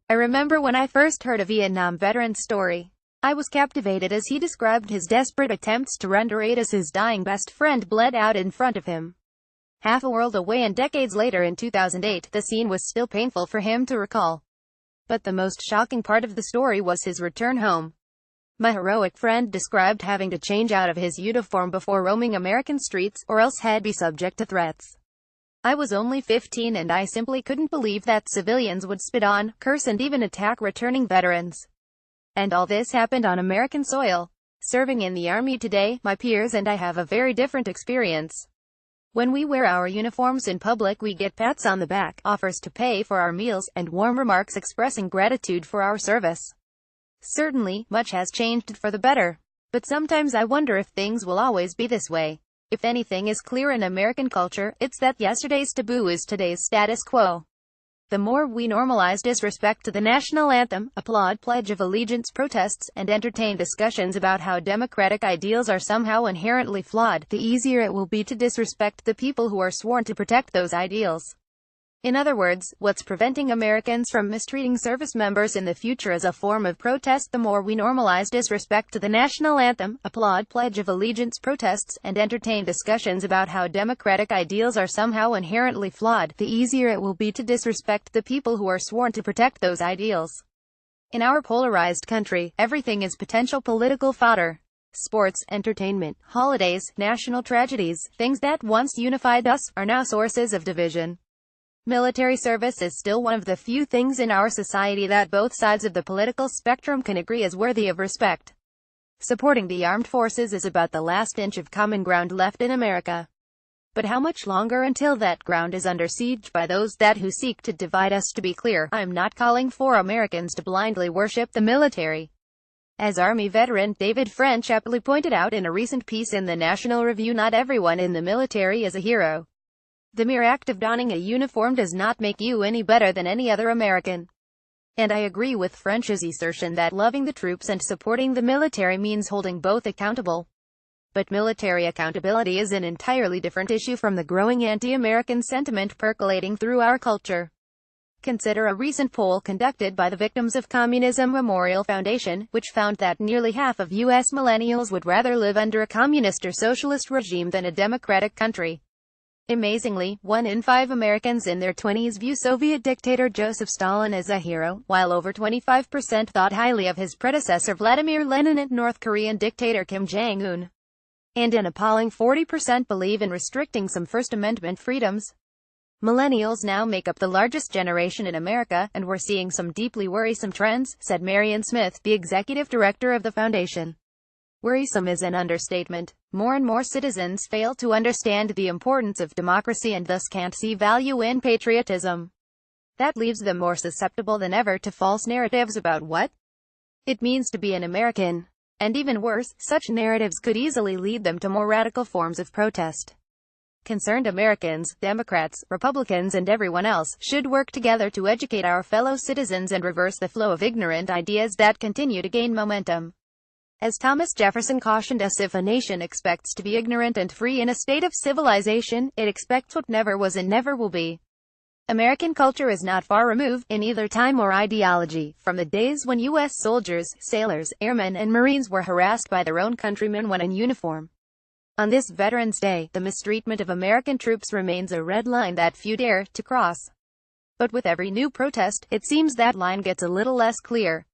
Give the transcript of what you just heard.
I remember when I first heard a Vietnam veteran's story. I was captivated as he described his desperate attempts to render aid as his dying best friend bled out in front of him. Half a world away, and decades later in 2008, the scene was still painful for him to recall. But the most shocking part of the story was his return home. My heroic friend described having to change out of his uniform before roaming American streets, or else he'd be subject to threats. I was only 15 and I simply couldn't believe that civilians would spit on, curse and even attack returning veterans. And all this happened on American soil. Serving in the Army today, my peers and I have a very different experience. When we wear our uniforms in public, we get pats on the back, offers to pay for our meals, and warm remarks expressing gratitude for our service. Certainly, much has changed for the better. But sometimes I wonder if things will always be this way. If anything is clear in American culture, it's that yesterday's taboo is today's status quo. The more we normalize disrespect to the national anthem, applaud Pledge of Allegiance protests, and entertain discussions about how democratic ideals are somehow inherently flawed, the easier it will be to disrespect the people who are sworn to protect those ideals. In other words, what's preventing Americans from mistreating service members in the future as a form of protest? The more we normalize disrespect to the national anthem, applaud Pledge of Allegiance protests, and entertain discussions about how democratic ideals are somehow inherently flawed, the easier it will be to disrespect the people who are sworn to protect those ideals. In our polarized country, everything is potential political fodder. Sports, entertainment, holidays, national tragedies, things that once unified us, are now sources of division. Military service is still one of the few things in our society that both sides of the political spectrum can agree is worthy of respect. Supporting the armed forces is about the last inch of common ground left in America. But how much longer until that ground is under siege by those who seek to divide us? To be clear, I'm not calling for Americans to blindly worship the military. As Army veteran David French aptly pointed out in a recent piece in the National Review, not everyone in the military is a hero. The mere act of donning a uniform does not make you any better than any other American. And I agree with French's assertion that loving the troops and supporting the military means holding both accountable. But military accountability is an entirely different issue from the growing anti-American sentiment percolating through our culture. Consider a recent poll conducted by the Victims of Communism Memorial Foundation, which found that nearly half of U.S. millennials would rather live under a communist or socialist regime than a democratic country. Amazingly, 1 in 5 Americans in their 20s view Soviet dictator Joseph Stalin as a hero, while over 25% thought highly of his predecessor Vladimir Lenin and North Korean dictator Kim Jong-un. And an appalling 40% believe in restricting some First Amendment freedoms. Millennials now make up the largest generation in America, and we're seeing some deeply worrisome trends, said Marian Smith, the executive director of the foundation. Worrisome is an understatement. More and more citizens fail to understand the importance of democracy and thus can't see value in patriotism. That leaves them more susceptible than ever to false narratives about what it means to be an American. And even worse, such narratives could easily lead them to more radical forms of protest. Concerned Americans, Democrats, Republicans and everyone else, should work together to educate our fellow citizens and reverse the flow of ignorant ideas that continue to gain momentum. As Thomas Jefferson cautioned us, if a nation expects to be ignorant and free in a state of civilization, it expects what never was and never will be. American culture is not far removed, in either time or ideology, from the days when U.S. soldiers, sailors, airmen and Marines were harassed by their own countrymen when in uniform. On this Veterans Day, the mistreatment of American troops remains a red line that few dare to cross. But with every new protest, it seems that line gets a little less clear.